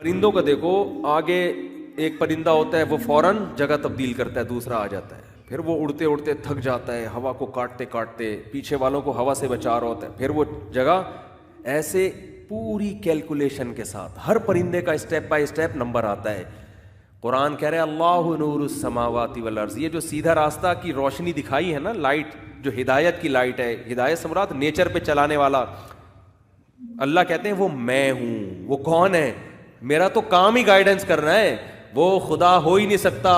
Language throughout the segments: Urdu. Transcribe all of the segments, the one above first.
پرندوں کا دیکھو، آگے ایک پرندہ ہوتا ہے وہ فوراً جگہ تبدیل کرتا ہے، دوسرا آ جاتا ہے، پھر وہ اڑتے اڑتے تھک جاتا ہے، ہوا کو کاٹتے کاٹتے پیچھے والوں کو ہوا سے بچا رہا ہوتا ہے، پھر وہ جگہ، ایسے پوری کیلکولیشن کے ساتھ ہر پرندے کا اسٹیپ بائی اسٹیپ نمبر آتا ہے۔ قرآن کہہ رہے اللہ نور السماوات والارض، یہ جو سیدھا راستہ کی روشنی دکھائی ہے نا، لائٹ جو ہدایت کی لائٹ ہے، ہدایت سے مراد نیچر پہ چلانے والا، اللہ کہتے ہیں وہ میں ہوں۔ وہ کون ہے؟ میرا تو کام ہی گائیڈنس کرنا ہے، وہ خدا ہو ہی نہیں سکتا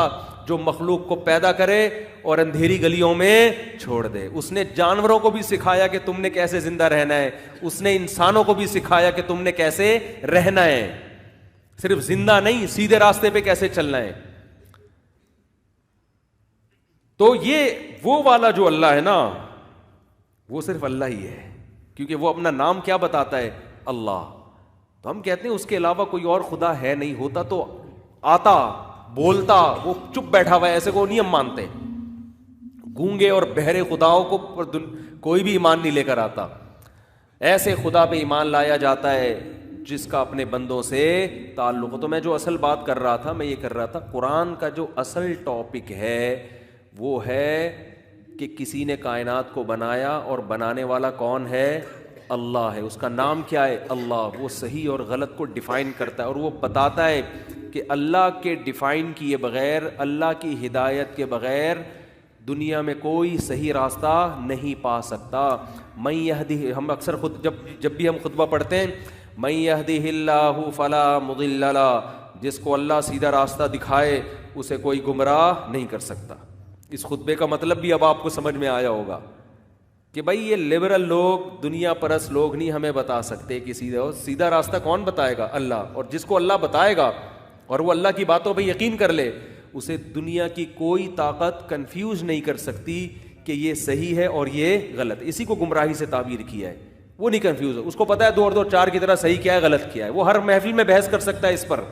جو مخلوق کو پیدا کرے اور اندھیری گلیوں میں چھوڑ دے۔ اس نے جانوروں کو بھی سکھایا کہ تم نے کیسے زندہ رہنا ہے، اس نے انسانوں کو بھی سکھایا کہ تم نے کیسے رہنا ہے، صرف زندہ نہیں، سیدھے راستے پہ کیسے چلنا ہے۔ تو یہ وہ والا جو اللہ ہے نا، وہ صرف اللہ ہی ہے، کیونکہ وہ اپنا نام کیا بتاتا ہے؟ اللہ۔ تو ہم کہتے ہیں اس کے علاوہ کوئی اور خدا ہے نہیں، ہوتا تو آتا، بولتا، وہ چپ بیٹھا ہوا ہے، ایسے کو نہیں ہم مانتے۔ گونگے اور بہرے خداؤں کو کوئی بھی ایمان نہیں لے کر آتا، ایسے خدا پہ ایمان لایا جاتا ہے جس کا اپنے بندوں سے تعلق ہو۔ تو میں جو اصل بات کر رہا تھا، میں یہ کر رہا تھا، قرآن کا جو اصل ٹاپک ہے وہ ہے کہ کسی نے کائنات کو بنایا اور بنانے والا کون ہے؟ اللہ ہے۔ اس کا نام کیا ہے؟ اللہ۔ وہ صحیح اور غلط کو ڈیفائن کرتا ہے اور وہ بتاتا ہے کہ اللہ کے ڈیفائن کیے بغیر، اللہ کی ہدایت کے بغیر دنیا میں کوئی صحیح راستہ نہیں پا سکتا۔ من یہدہ، ہم اکثر جب بھی ہم خطبہ پڑھتے ہیں، من یہدہ اللہ فلا مضل لہ، جس کو اللہ سیدھا راستہ دکھائے اسے کوئی گمراہ نہیں کر سکتا۔ اس خطبے کا مطلب بھی اب آپ کو سمجھ میں آیا ہوگا کہ بھائی یہ لبرل لوگ، دنیا پرست لوگ نہیں ہمیں بتا سکتے کہ سیدھا راستہ کون بتائے گا؟ اللہ۔ اور جس کو اللہ بتائے گا اور وہ اللہ کی باتوں پہ یقین کر لے، اسے دنیا کی کوئی طاقت کنفیوز نہیں کر سکتی کہ یہ صحیح ہے اور یہ غلط۔ اسی کو گمراہی سے تعبیر کیا ہے، وہ نہیں کنفیوز ہے، اس کو پتا ہے 2 اور 2 4 کی طرح صحیح کیا ہے غلط کیا ہے۔ وہ ہر محفل میں بحث کر سکتا ہے، اس پر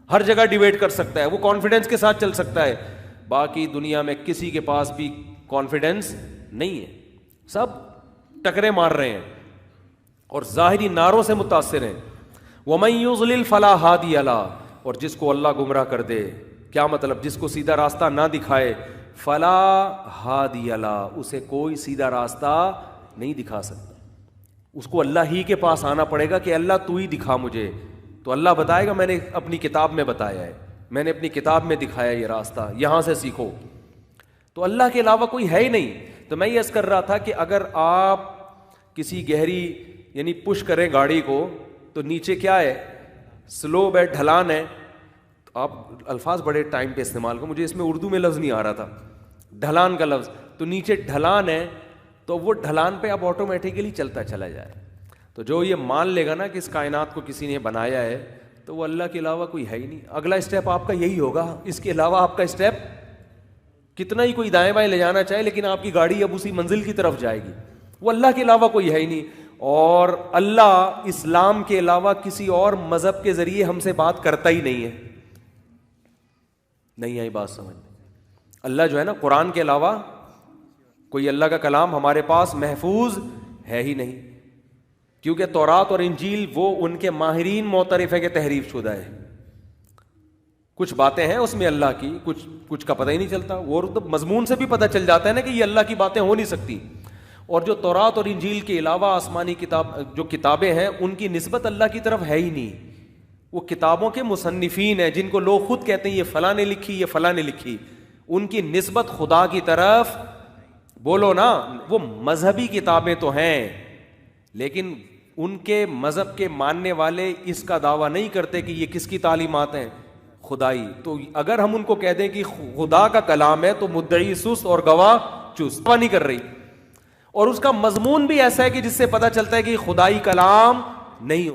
ہر جگہ ڈیبیٹ کر سکتا ہے، وہ کانفیڈنس کے ساتھ چل سکتا ہے۔ باقی دنیا میں کسی کے پاس بھی کانفیڈنس نہیں ہے، سب ٹکرے مار رہے ہیں اور ظاہری نعروں سے متاثر ہیں۔ وَمَن يُضْلِلْ فَلَا هَادِيَ لَهُ، اور جس کو اللہ گمراہ کر دے، کیا مطلب؟ جس کو سیدھا راستہ نہ دکھائے، فَلَا هَادِيَ لَهُ، اسے کوئی سیدھا راستہ نہیں دکھا سکتا۔ اس کو اللہ ہی کے پاس آنا پڑے گا کہ اللہ تو ہی دکھا مجھے، تو اللہ بتائے گا میں نے اپنی کتاب میں بتایا ہے، میں نے اپنی کتاب میں دکھایا یہ راستہ، یہاں سے سیکھو۔ تو اللہ کے علاوہ کوئی ہے ہی نہیں۔ تو میں یہ عرض کر رہا تھا کہ اگر آپ کسی گہری یعنی پش کریں گاڑی کو تو نیچے کیا ہے؟ سلوپ ہے، ڈھلان ہے، تو آپ الفاظ بڑے ٹائم پہ استعمال کرو، مجھے اس میں اردو میں لفظ نہیں آ رہا تھا، ڈھلان کا لفظ، تو نیچے ڈھلان ہے تو وہ ڈھلان پہ اب آٹومیٹیکلی چلتا چلا جائے۔ تو جو یہ مان لے گا نا کہ اس کائنات کو کسی نے بنایا ہے، تو وہ اللہ کے علاوہ کوئی ہے ہی نہیں۔ اگلا اسٹیپ آپ کا یہی ہوگا، اس کے علاوہ آپ کا اسٹیپ کتنا ہی کوئی دائیں بائیں لے جانا چاہے، لیکن آپ کی گاڑی اب اسی منزل کی طرف جائے گی۔ وہ اللہ کے علاوہ کوئی ہے ہی نہیں، اور اللہ اسلام کے علاوہ کسی اور مذہب کے ذریعے ہم سے بات کرتا ہی نہیں ہے۔ نہیں آئی بات سمجھ میں؟ اللہ جو ہے نا، قرآن کے علاوہ کوئی اللہ کا کلام ہمارے پاس محفوظ ہے ہی نہیں، کیونکہ تورات اور انجیل وہ ان کے ماہرین معترف ہے کہ تحریف شدہ ہے۔ کچھ باتیں ہیں اس میں اللہ کی، کچھ کا پتہ ہی نہیں چلتا، وہ تو مضمون سے بھی پتہ چل جاتا ہے نا کہ یہ اللہ کی باتیں ہو نہیں سکتی۔ اور جو تورات اور انجیل کے علاوہ آسمانی جو کتابیں ہیں، ان کی نسبت اللہ کی طرف ہے ہی نہیں۔ وہ کتابوں کے مصنفین ہیں جن کو لوگ خود کہتے ہیں یہ فلاں نے لکھی، یہ فلاں نے لکھی، ان کی نسبت خدا کی طرف بولو نا۔ وہ مذہبی کتابیں تو ہیں، لیکن ان کے مذہب کے ماننے والے اس کا دعویٰ نہیں کرتے کہ یہ کس کی تعلیمات ہیں؟ خدائی۔ تو اگر ہم ان کو کہہ دیں کہ خدا کا کلام ہے تو مدعی سست اور گواہ چست نہیں کر رہی، اور اس کا مضمون بھی ایسا ہے کہ جس سے پتہ چلتا ہے کہ خدائی کلام نہیں ہو۔